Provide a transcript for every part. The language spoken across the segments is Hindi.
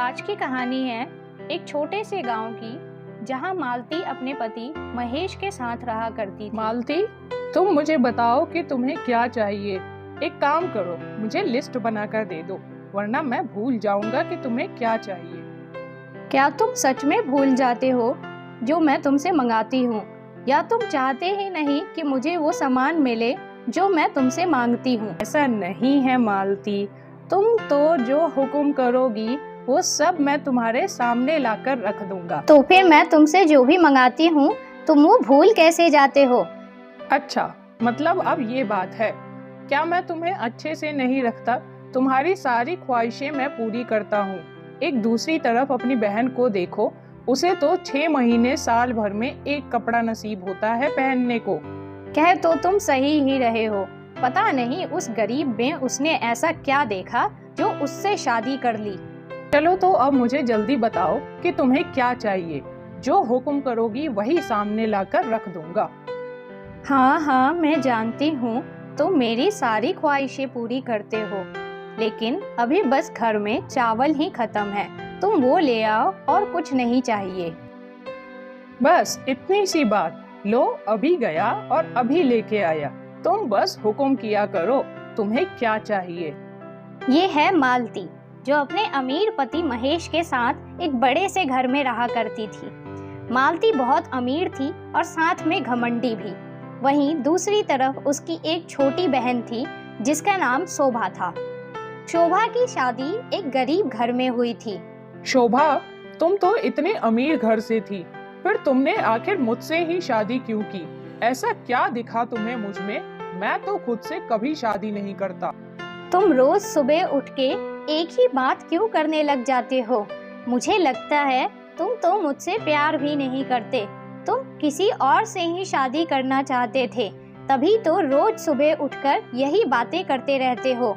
आज की कहानी है एक छोटे से गांव की, जहां मालती अपने पति महेश के साथ रहा करती थी। मालती, तुम मुझे बताओ कि तुम्हें क्या चाहिए। एक काम करो, मुझे लिस्ट बनाकर दे दो, वरना मैं भूल जाऊंगा कि तुम्हें क्या चाहिए। क्या तुम सच में भूल जाते हो जो मैं तुमसे मंगाती हूँ, या तुम चाहते ही नहीं कि मुझे वो सामान मिले जो मैं तुमसे मांगती हूँ? ऐसा नहीं है मालती, तुम तो जो हुक्म करोगी वो सब मैं तुम्हारे सामने लाकर रख दूंगा। तो फिर मैं तुमसे जो भी मंगाती हूँ तुम वो भूल कैसे जाते हो? अच्छा, मतलब अब ये बात है। क्या मैं तुम्हें अच्छे से नहीं रखता? तुम्हारी सारी ख्वाहिशें मैं पूरी करता हूँ। एक दूसरी तरफ अपनी बहन को देखो, उसे तो 6 महीने साल भर में एक कपड़ा नसीब होता है पहनने को। कह तो तुम सही ही रहे हो। पता नहीं उस गरीब में उसने ऐसा क्या देखा जो उससे शादी कर ली। चलो तो अब मुझे जल्दी बताओ कि तुम्हें क्या चाहिए। जो हुक्म करोगी वही सामने लाकर रख दूंगा। हाँ, मैं जानती हूँ तुम मेरी सारी ख्वाहिशें पूरी करते हो, लेकिन अभी बस घर में चावल ही खत्म है। तुम वो ले आओ और कुछ नहीं चाहिए। बस इतनी सी बात। लो, अभी गया और अभी लेके आया। तुम बस हुक्म किया करो, तुम्हें क्या चाहिए। ये है मालती, जो अपने अमीर पति महेश के साथ एक बड़े से घर में रहा करती थी। मालती बहुत अमीर थी और साथ में घमंडी भी। वहीं दूसरी तरफ उसकी एक छोटी बहन थी जिसका नाम शोभा था। शोभा की शादी एक गरीब घर में हुई थी। शोभा, तुम तो इतने अमीर घर से थी, फिर तुमने आखिर मुझसे ही शादी क्यों की? ऐसा क्या दिखा तुम्हें मुझ में? मैं तो खुद से कभी शादी नहीं करता। तुम रोज सुबह उठ के एक ही बात क्यों करने लग जाते हो? मुझे लगता है तुम तो मुझसे प्यार भी नहीं करते। तुम किसी और से ही शादी करना चाहते थे, तभी तो रोज सुबह उठकर यही बातें करते रहते हो।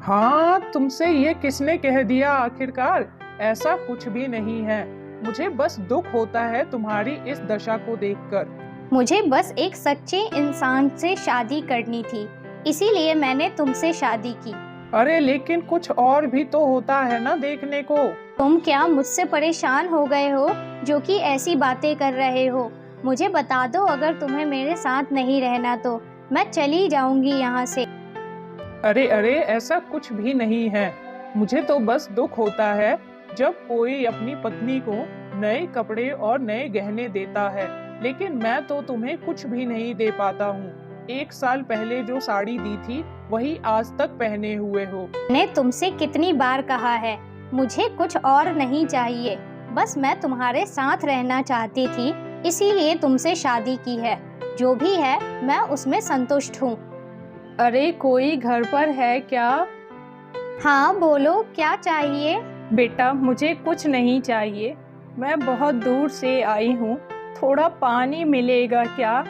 हाँ, तुमसे ये किसने कह दिया आखिरकार? ऐसा कुछ भी नहीं है। मुझे बस दुख होता है तुम्हारी इस दशा को देखकर। मुझे बस एक सच्चे इंसान से शादी करनी थी, इसीलिए मैंने तुमसे शादी की। अरे लेकिन कुछ और भी तो होता है ना देखने को। तुम क्या मुझसे परेशान हो गए हो जो कि ऐसी बातें कर रहे हो? मुझे बता दो, अगर तुम्हें मेरे साथ नहीं रहना तो मैं चली जाऊंगी यहाँ से। अरे ऐसा कुछ भी नहीं है। मुझे तो बस दुख होता है जब कोई अपनी पत्नी को नए कपड़े और नए गहने देता है, लेकिन मैं तो तुम्हें कुछ भी नहीं दे पाता हूँ। 1 साल पहले जो साड़ी दी थी वही आज तक पहने हुए हो। मैंने तुमसे कितनी बार कहा है, मुझे कुछ और नहीं चाहिए। बस मैं तुम्हारे साथ रहना चाहती थी, इसीलिए तुमसे शादी की है। जो भी है मैं उसमें संतुष्ट हूँ। अरे कोई घर पर है क्या? हाँ बोलो, क्या चाहिए? बेटा, मुझे कुछ नहीं चाहिए। मैं बहुत दूर से आई हूँ, थोड़ा पानी मिलेगा क्या?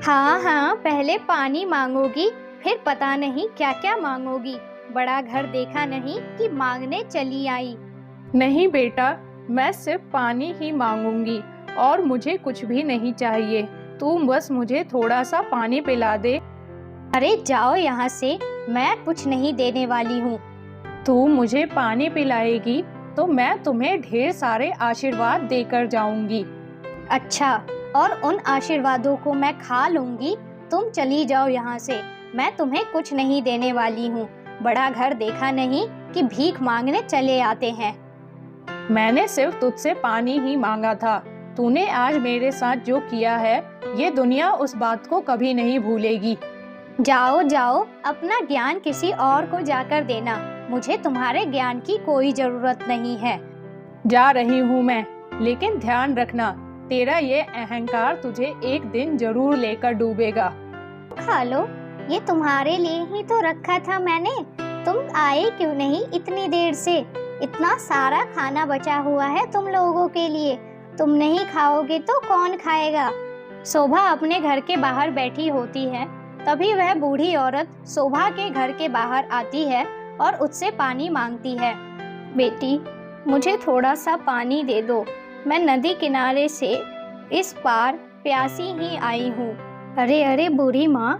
हाँ, पहले पानी मांगोगी, फिर पता नहीं क्या क्या मांगोगी। बड़ा घर देखा नहीं कि मांगने चली आई। नहीं बेटा, मैं सिर्फ पानी ही मांगूंगी और मुझे कुछ भी नहीं चाहिए। तू बस मुझे थोड़ा सा पानी पिला दे। अरे जाओ यहाँ से, मैं कुछ नहीं देने वाली हूँ। तू मुझे पानी पिलाएगी तो मैं तुम्हें ढेर सारे आशीर्वाद देकर जाऊंगी। अच्छा, और उन आशीर्वादों को मैं खा लूंगी। तुम चली जाओ यहाँ से, मैं तुम्हें कुछ नहीं देने वाली हूँ। बड़ा घर देखा नहीं कि भीख मांगने चले आते हैं। मैंने सिर्फ तुझसे पानी ही मांगा था। तूने आज मेरे साथ जो किया है, ये दुनिया उस बात को कभी नहीं भूलेगी। जाओ, अपना ज्ञान किसी और को जाकर देना। मुझे तुम्हारे ज्ञान की कोई जरूरत नहीं है। जा रही हूँ मैं, लेकिन ध्यान रखना, तेरा ये अहंकार तुझे एक दिन जरूर लेकर डूबेगा। खा लो, ये तुम्हारे लिए ही तो रखा था मैंने। तुम आए क्यों नहीं इतनी देर से? इतना सारा खाना बचा हुआ है तुम लोगों के लिए। तुम नहीं खाओगे तो कौन खाएगा? शोभा अपने घर के बाहर बैठी होती है, तभी वह बूढ़ी औरत शोभा के घर के बाहर आती है और उससे पानी मांगती है। बेटी, मुझे थोड़ा सा पानी दे दो। मैं नदी किनारे से इस पार प्यासी ही आई हूँ। अरे बूढ़ी माँ,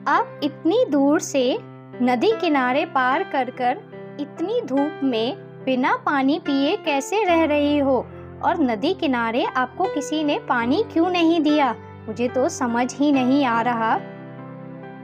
आप इतनी दूर से नदी किनारे पार कर कर इतनी धूप में बिना पानी पिए कैसे रह रही हो? और नदी किनारे आपको किसी ने पानी क्यों नहीं दिया? मुझे तो समझ ही नहीं आ रहा।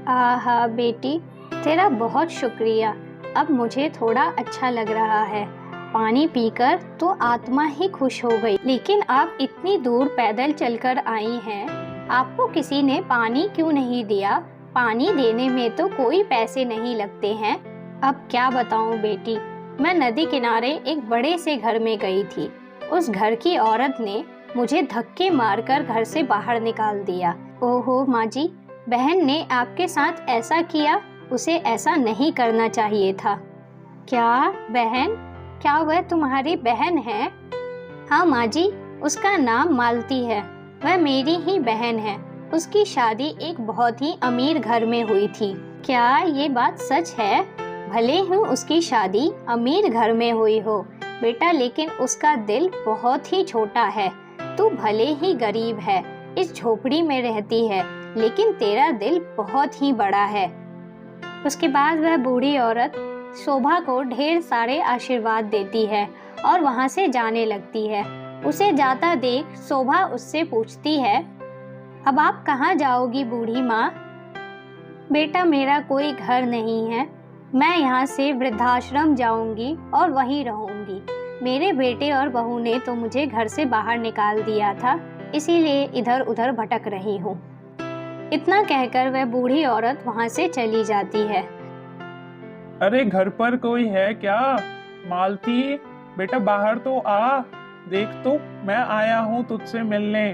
आहा बेटी, तेरा बहुत शुक्रिया। अब मुझे थोड़ा अच्छा लग रहा है। पानी पीकर तो आत्मा ही खुश हो गई। लेकिन आप इतनी दूर पैदल चलकर आई हैं, आपको किसी ने पानी क्यों नहीं दिया? पानी देने में तो कोई पैसे नहीं लगते हैं। अब क्या बताऊं बेटी, मैं नदी किनारे एक बड़े से घर में गई थी। उस घर की औरत ने मुझे धक्के मारकर घर से बाहर निकाल दिया। ओहो माँ जी, बहन ने आपके साथ ऐसा किया? उसे ऐसा नहीं करना चाहिए था। क्या बहन? क्या वह तुम्हारी बहन है? हाँ माँ जी, उसका नाम मालती है। वह मेरी ही बहन है। उसकी शादी एक बहुत ही अमीर घर में हुई थी। क्या ये बात सच है? भले ही उसकी शादी अमीर घर में हुई हो बेटा, लेकिन उसका दिल बहुत ही छोटा है। तू भले ही गरीब है, इस झोपड़ी में रहती है, लेकिन तेरा दिल बहुत ही बड़ा है। उसके बाद वह बूढ़ी औरत शोभा को ढेर सारे आशीर्वाद देती है और वहाँ से जाने लगती है। उसे जाता देख शोभा उससे पूछती है, अब आप कहाँ जाओगी बूढ़ी माँ? बेटा, मेरा कोई घर नहीं है। मैं यहाँ से वृद्धाश्रम जाऊंगी और वहीं रहूंगी। मेरे बेटे और बहू ने तो मुझे घर से बाहर निकाल दिया था, इसीलिए इधर उधर भटक रही हूँ। इतना कहकर वह बूढ़ी औरत वहाँ से चली जाती है। अरे घर पर कोई है क्या? मालती बेटा बाहर तो आ, देख तो मैं आया हूँ तुझसे मिलने।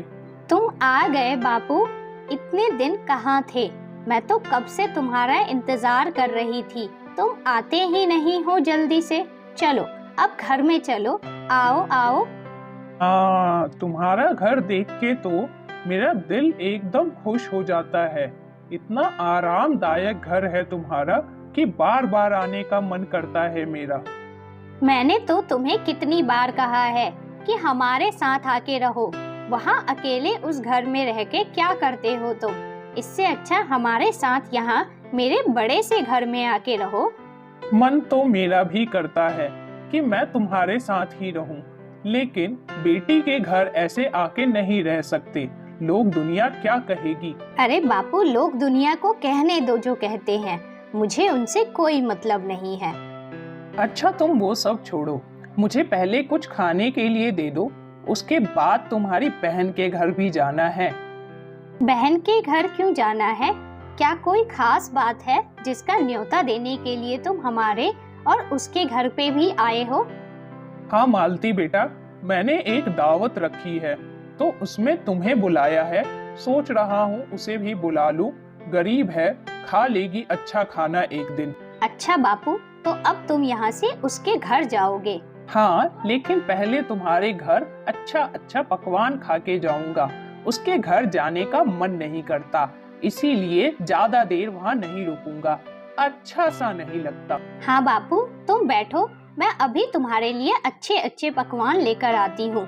तुम आ गए बापू, इतने दिन कहाँ थे? मैं तो कब से तुम्हारा इंतजार कर रही थी। तुम आते ही नहीं हो जल्दी से। चलो अब घर में चलो, आओ आओ। तुम्हारा घर देख के तो मेरा दिल एकदम खुश हो जाता है। इतना आरामदायक घर है तुम्हारा कि बार बार आने का मन करता है मेरा। मैंने तो तुम्हें कितनी बार कहा है कि हमारे साथ आके रहो। वहाँ अकेले उस घर में रह के क्या करते हो तुम? इससे अच्छा हमारे साथ यहाँ मेरे बड़े से घर में आके रहो। मन तो मेरा भी करता है कि मैं तुम्हारे साथ ही रहूं, लेकिन बेटी के घर ऐसे आके नहीं रह सकते। लोग दुनिया क्या कहेगी? अरे बापू, लोग दुनिया को कहने दो जो कहते हैं, मुझे उनसे कोई मतलब नहीं है। अच्छा तुम वो सब छोड़ो, मुझे पहले कुछ खाने के लिए दे दो, उसके बाद तुम्हारी बहन के घर भी जाना है। बहन के घर क्यों जाना है? क्या कोई खास बात है जिसका न्योता देने के लिए तुम हमारे और उसके घर पे भी आए हो? हाँ मालती बेटा, मैंने एक दावत रखी है तो उसमें तुम्हें बुलाया है। सोच रहा हूँ उसे भी बुला लूं। गरीब है, खा लेगी अच्छा खाना एक दिन। अच्छा बापू, तो अब तुम यहाँ से उसके घर जाओगे? हाँ, लेकिन पहले तुम्हारे घर अच्छा अच्छा पकवान खा के जाऊंगा। उसके घर जाने का मन नहीं करता, इसीलिए ज्यादा देर वहाँ नहीं रुकूंगा। अच्छा सा नहीं लगता। हाँ बापू, तुम बैठो, मैं अभी तुम्हारे लिए अच्छे अच्छे पकवान लेकर आती हूँ।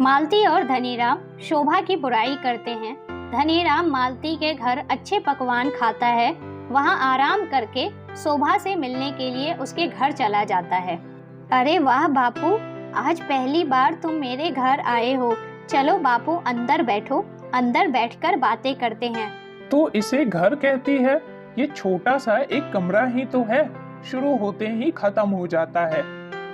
मालती और धनीराम शोभा की बुराई करते हैं। धनीराम मालती के घर अच्छे पकवान खाता है। वहाँ आराम करके शोभा से मिलने के लिए उसके घर चला जाता है। अरे वाह बापू, आज पहली बार तुम मेरे घर आए हो। चलो बापू अंदर बैठो, अंदर बैठकर बातें करते हैं। तो इसे घर कहती है? ये छोटा सा एक कमरा ही तो है, शुरू होते ही खत्म हो जाता है।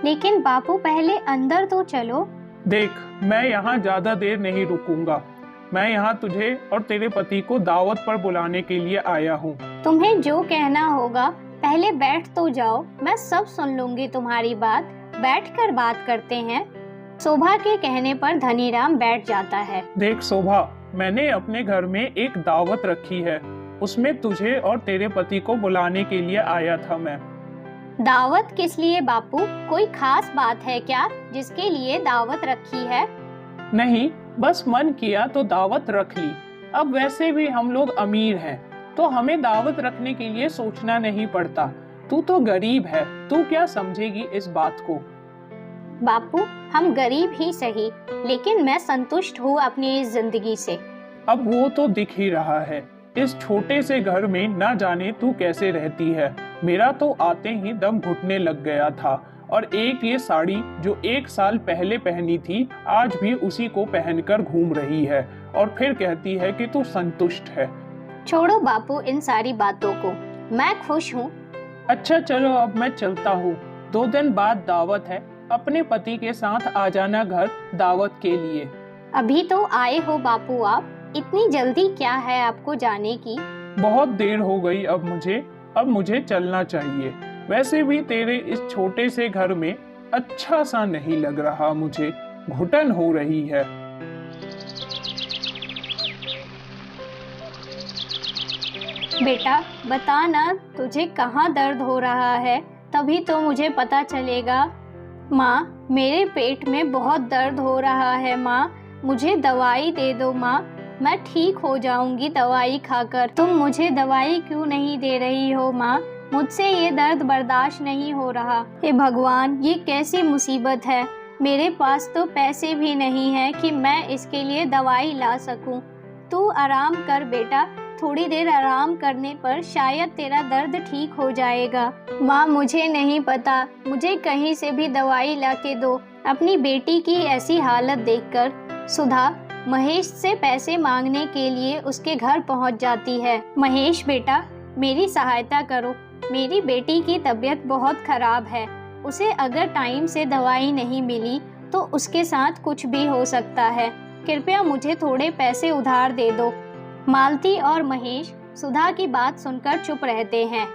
लेकिन बापू पहले अंदर तो चलो। देख, मैं यहाँ ज्यादा देर नहीं रुकूंगा। मैं यहाँ तुझे और तेरे पति को दावत पर बुलाने के लिए आया हूँ। तुम्हें जो कहना होगा, पहले बैठ तो जाओ, मैं सब सुन लूंगी तुम्हारी बात। बैठकर बात करते हैं। शोभा के कहने पर धनीराम बैठ जाता है। देख शोभा, मैंने अपने घर में एक दावत रखी है, उसमें तुझे और तेरे पति को बुलाने के लिए आया था मैं। दावत किस लिए बापू? कोई खास बात है क्या जिसके लिए दावत रखी है? नहीं, बस मन किया तो दावत रख ली। अब वैसे भी हम लोग अमीर हैं, तो हमें दावत रखने के लिए सोचना नहीं पड़ता। तू तो गरीब है, तू क्या समझेगी इस बात को? बापू, हम गरीब ही सही, लेकिन मैं संतुष्ट हूँ अपनी इस जिंदगी से। अब वो तो दिख ही रहा है। इस छोटे से घर में ना जाने तू कैसे रहती है। मेरा तो आते ही दम घुटने लग गया था। और एक ये साड़ी जो 1 साल पहले पहनी थी आज भी उसी को पहनकर घूम रही है और फिर कहती है कि तू संतुष्ट है। छोड़ो बापू इन सारी बातों को, मैं खुश हूँ। अच्छा चलो अब मैं चलता हूँ, 2 दिन बाद दावत है, अपने पति के साथ आ जाना घर दावत के लिए। अभी तो आए हो बापू आप, इतनी जल्दी क्या है आपको जाने की? बहुत देर हो गई अब मुझे चलना चाहिए। वैसे भी तेरे इस छोटे से घर में अच्छा सा नहीं लग रहा, मुझे घुटन हो रही है। बेटा बता ना, तुझे कहाँ दर्द हो रहा है, तभी तो मुझे पता चलेगा। माँ मेरे पेट में बहुत दर्द हो रहा है माँ, मुझे दवाई दे दो माँ, मैं ठीक हो जाऊंगी दवाई खाकर। तुम मुझे दवाई क्यों नहीं दे रही हो माँ? मुझसे ये दर्द बर्दाश्त नहीं हो रहा। हे भगवान, ये कैसी मुसीबत है, मेरे पास तो पैसे भी नहीं है कि मैं इसके लिए दवाई ला सकूं। तू आराम कर बेटा, थोड़ी देर आराम करने पर शायद तेरा दर्द ठीक हो जाएगा। माँ मुझे नहीं पता, मुझे कहीं से भी दवाई ला के दो। अपनी बेटी की ऐसी हालत देखकर सुधा महेश से पैसे मांगने के लिए उसके घर पहुंच जाती है। महेश बेटा मेरी सहायता करो, मेरी बेटी की तबीयत बहुत खराब है, उसे अगर टाइम से दवाई नहीं मिली तो उसके साथ कुछ भी हो सकता है, कृपया मुझे थोड़े पैसे उधार दे दो। मालती और महेश सुधा की बात सुनकर चुप रहते हैं।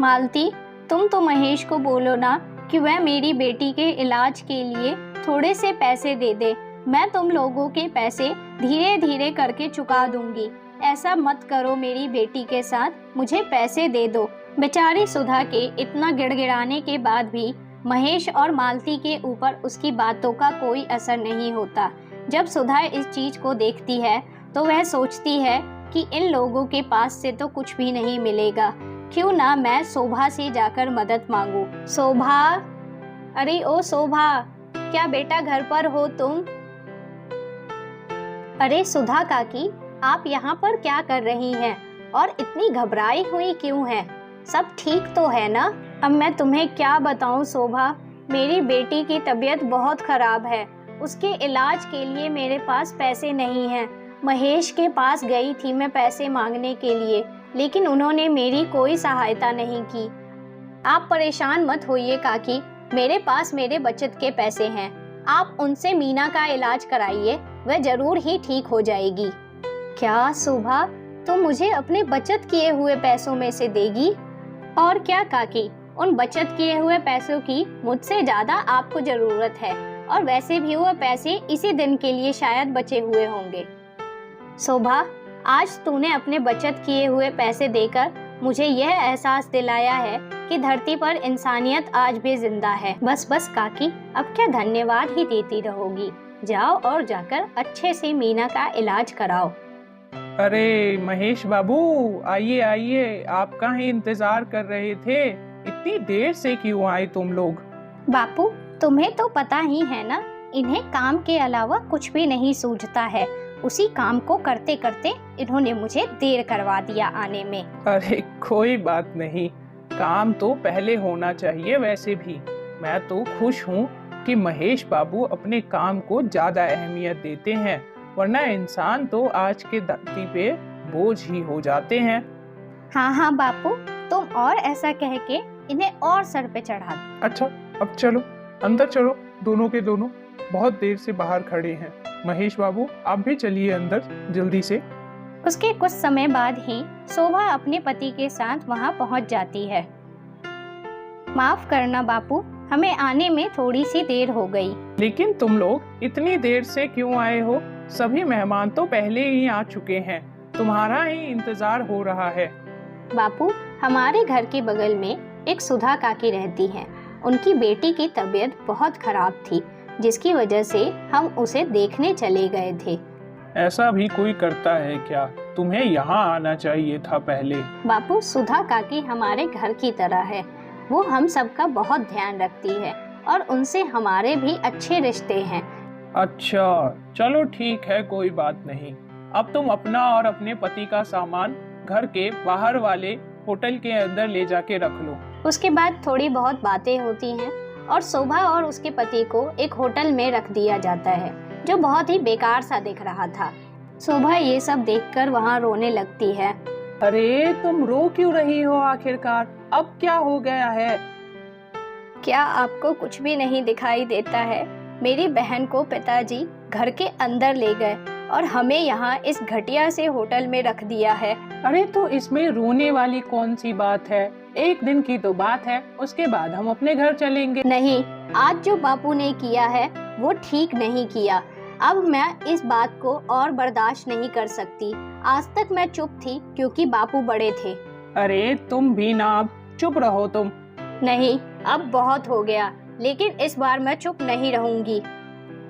मालती तुम तो महेश को बोलो ना कि वह मेरी बेटी के इलाज के लिए थोड़े से पैसे दे दे, मैं तुम लोगों के पैसे धीरे धीरे करके चुका दूंगी। ऐसा मत करो मेरी बेटी के साथ, मुझे पैसे दे दो। बेचारी सुधा के इतना गिड़गिड़ाने के बाद भी महेश और मालती के ऊपर उसकी बातों का कोई असर नहीं होता। जब सुधा इस चीज को देखती है तो वह सोचती है कि इन लोगों के पास से तो कुछ भी नहीं मिलेगा, क्यों ना मैं शोभा से जाकर मदद मांगू। शोभा, अरे ओ शोभा, क्या बेटा घर पर हो तुम? अरे सुधा काकी, आप यहाँ पर क्या कर रही हैं और इतनी घबराई हुई क्यों हैं? सब ठीक तो है ना? अब मैं तुम्हें क्या बताऊँ शोभा, मेरी बेटी की तबीयत बहुत खराब है, उसके इलाज के लिए मेरे पास पैसे नहीं हैं। महेश के पास गई थी मैं पैसे मांगने के लिए, लेकिन उन्होंने मेरी कोई सहायता नहीं की। आप परेशान मत होइए काकी, मेरे पास मेरे बचत के पैसे हैं, आप उनसे मीना का इलाज कराइए, वह जरूर ही ठीक हो जाएगी। क्या शोभा, तुम मुझे अपने बचत किए हुए पैसों में से देगी? और क्या काकी, उन बचत किए हुए पैसों की मुझसे ज्यादा आपको जरूरत है, और वैसे भी वो पैसे इसी दिन के लिए शायद बचे हुए होंगे। शोभा, आज तूने अपने बचत किए हुए पैसे देकर मुझे यह एहसास दिलाया है कि धरती पर इंसानियत आज भी जिंदा है। बस बस काकी, अब क्या धन्यवाद ही देती रहोगी, जाओ और जाकर अच्छे से मीना का इलाज कराओ। अरे महेश बाबू, आइए आइए, आपका ही इंतजार कर रहे थे, इतनी देर से क्यों आए तुम लोग? बापू तुम्हें तो पता ही है ना, इन्हें काम के अलावा कुछ भी नहीं सूझता है, उसी काम को करते करते इन्होंने मुझे देर करवा दिया आने में। अरे कोई बात नहीं, काम तो पहले होना चाहिए। वैसे भी मैं तो खुश हूँ कि महेश बाबू अपने काम को ज्यादा अहमियत देते हैं, वरना इंसान तो आज के धरती पे बोझ ही हो जाते हैं। हाँ हाँ बापू, तुम और ऐसा कह के इन्हें और सर पे चढ़ा दो। अच्छा अब चलो, अंदर चलो, दोनों के दोनों बहुत देर से बाहर खड़े हैं। महेश बाबू आप भी चलिए अंदर जल्दी से। उसके कुछ समय बाद ही शोभा अपने पति के साथ वहाँ पहुँच जाती है। माफ करना बापू, हमें आने में थोड़ी सी देर हो गई। लेकिन तुम लोग इतनी देर से क्यों आए हो? सभी मेहमान तो पहले ही आ चुके हैं, तुम्हारा ही इंतजार हो रहा है। बापू, हमारे घर के बगल में एक सुधा काकी रहती हैं। उनकी बेटी की तबीयत बहुत खराब थी, जिसकी वजह से हम उसे देखने चले गए थे। ऐसा भी कोई करता है क्या? तुम्हें यहाँ आना चाहिए था पहले। बापू, सुधा काकी हमारे घर की तरह है, वो हम सबका बहुत ध्यान रखती है और उनसे हमारे भी अच्छे रिश्ते हैं। अच्छा चलो ठीक है, कोई बात नहीं। अब तुम अपना और अपने पति का सामान घर के बाहर वाले होटल के अंदर ले जाके रख लो। उसके बाद थोड़ी बहुत बातें होती हैं और शोभा और उसके पति को एक होटल में रख दिया जाता है जो बहुत ही बेकार सा दिख रहा था। शोभा ये सब देखकर वहाँ रोने लगती है। अरे तुम रो क्यों रही हो आखिरकार? अब क्या हो गया है? क्या आपको कुछ भी नहीं दिखाई देता है? मेरी बहन को पिताजी घर के अंदर ले गए और हमें यहाँ इस घटिया से होटल में रख दिया है। अरे तो इसमें रोने वाली कौन सी बात है? एक दिन की तो बात है, उसके बाद हम अपने घर चलेंगे। नहीं, आज जो बापू ने किया है वो ठीक नहीं किया। अब मैं इस बात को और बर्दाश्त नहीं कर सकती। आज तक मैं चुप थी क्योंकि बापू बड़े थे। अरे तुम भी ना, अब चुप रहो तुम। नहीं, अब बहुत हो गया, लेकिन इस बार मैं चुप नहीं रहूंगी।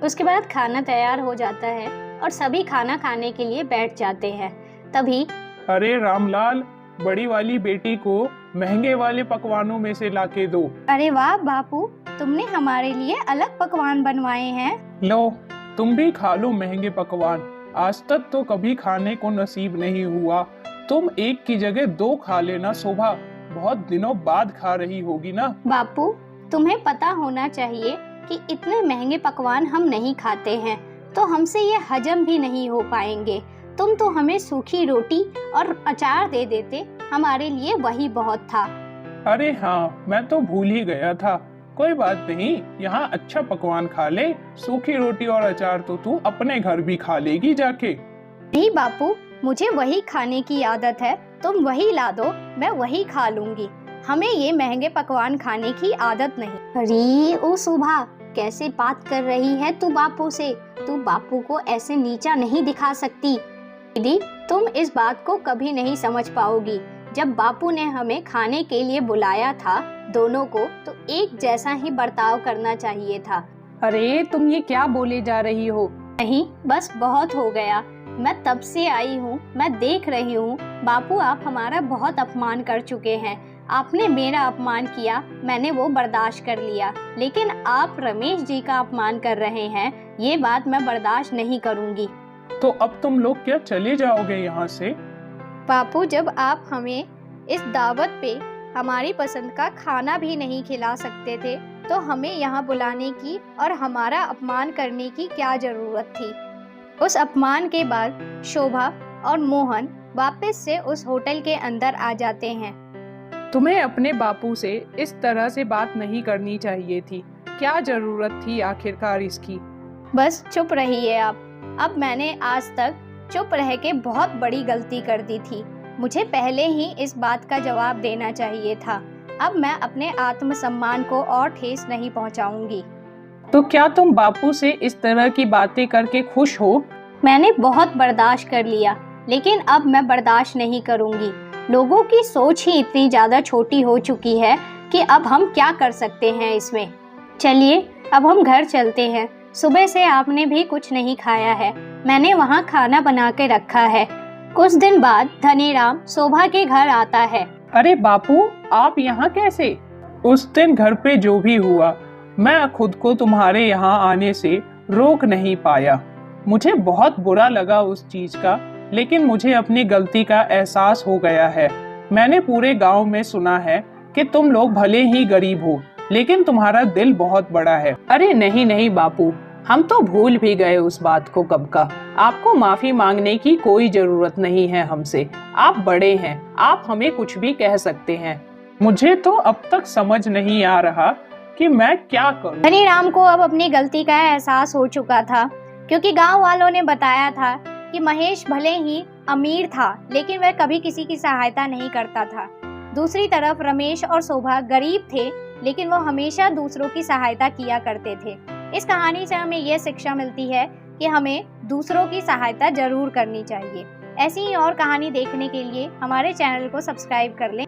उसके बाद खाना तैयार हो जाता है और सभी खाना खाने के लिए बैठ जाते हैं। तभी अरे रामलाल, बड़ी वाली बेटी को महंगे वाले पकवानों में से लाके दो। अरे वाह बापू, तुमने हमारे लिए अलग पकवान बनवाए हैं। लो, तुम भी खा लो महंगे पकवान। आज तक तो कभी खाने को नसीब नहीं हुआ। तुम एक की जगह 2 खा लेना शोभा, बहुत दिनों बाद खा रही होगी ना। बापू, तुम्हें पता होना चाहिए कि इतने महंगे पकवान हम नहीं खाते हैं, तो हमसे ये हजम भी नहीं हो पाएंगे। तुम तो हमें सूखी रोटी और अचार दे देते, हमारे लिए वही बहुत था। अरे हाँ, मैं तो भूल ही गया था। कोई बात नहीं, यहाँ अच्छा पकवान खा ले। सूखी रोटी और अचार तो तू अपने घर भी खा लेगी जाके। नहीं बापू, मुझे वही खाने की आदत है। तुम वही ला दो, मैं वही खा लूंगी। हमें ये महंगे पकवान खाने की आदत नहीं। अरे ओ शोभा, कैसे बात कर रही है तू बापू से? तू बापू को ऐसे नीचा नहीं दिखा सकती। दीदी, तुम इस बात को कभी नहीं समझ पाओगी। जब बापू ने हमें खाने के लिए बुलाया था दोनों को, तो एक जैसा ही बर्ताव करना चाहिए था। अरे तुम ये क्या बोले जा रही हो? नहीं, बस बहुत हो गया। मैं तब से आई हूँ, मैं देख रही हूँ। बापू, आप हमारा बहुत अपमान कर चुके हैं। आपने मेरा अपमान किया, मैंने वो बर्दाश्त कर लिया, लेकिन आप रमेश जी का अपमान कर रहे हैं, ये बात मैं बर्दाश्त नहीं करूँगी। तो अब तुम लोग क्या चले जाओगे यहाँ से? बापू, जब आप हमें इस दावत पे हमारी पसंद का खाना भी नहीं खिला सकते थे, तो हमें यहाँ बुलाने की और हमारा अपमान करने की क्या जरूरत थी? उस अपमान के बाद शोभा और मोहन वापस से उस होटल के अंदर आ जाते हैं। तुम्हें अपने बापू से इस तरह से बात नहीं करनी चाहिए थी। क्या जरूरत थी आखिरकार इसकी? बस चुप रहिए आप। अब मैंने आज तक चुप रह के बहुत बड़ी गलती कर दी थी। मुझे पहले ही इस बात का जवाब देना चाहिए था। अब मैं अपने आत्मसम्मान को और ठेस नहीं पहुंचाऊंगी। तो क्या तुम बापू से इस तरह की बातें करके खुश हो? मैंने बहुत बर्दाश्त कर लिया, लेकिन अब मैं बर्दाश्त नहीं करूंगी। लोगों की सोच ही इतनी ज्यादा छोटी हो चुकी है कि अब हम क्या कर सकते हैं इसमें। चलिए, अब हम घर चलते हैं। सुबह से आपने भी कुछ नहीं खाया है, मैंने वहाँ खाना बना के रखा है। कुछ दिन बाद धनीराम शोभा के घर आता है। अरे बापू, आप यहाँ कैसे? उस दिन घर पे जो भी हुआ, मैं खुद को तुम्हारे यहाँ आने से रोक नहीं पाया। मुझे बहुत बुरा लगा उस चीज का, लेकिन मुझे अपनी गलती का एहसास हो गया है। मैंने पूरे गांव में सुना है कि तुम लोग भले ही गरीब हो, लेकिन तुम्हारा दिल बहुत बड़ा है। अरे नहीं नहीं बापू, हम तो भूल भी गए उस बात को कब का। आपको माफी मांगने की कोई जरूरत नहीं है हमसे। आप बड़े हैं, आप हमें कुछ भी कह सकते हैं। मुझे तो अब तक समझ नहीं आ रहा कि मैं क्या करूं। धनीराम को अब अपनी गलती का एहसास हो चुका था, क्योंकि गांव वालों ने बताया था कि महेश भले ही अमीर था, लेकिन वह कभी किसी की सहायता नहीं करता था। दूसरी तरफ रमेश और शोभा गरीब थे, लेकिन वो हमेशा दूसरों की सहायता किया करते थे। इस कहानी से हमें यह शिक्षा मिलती है कि हमें दूसरों की सहायता जरूर करनी चाहिए। ऐसी ही और कहानी देखने के लिए हमारे चैनल को सब्सक्राइब कर लें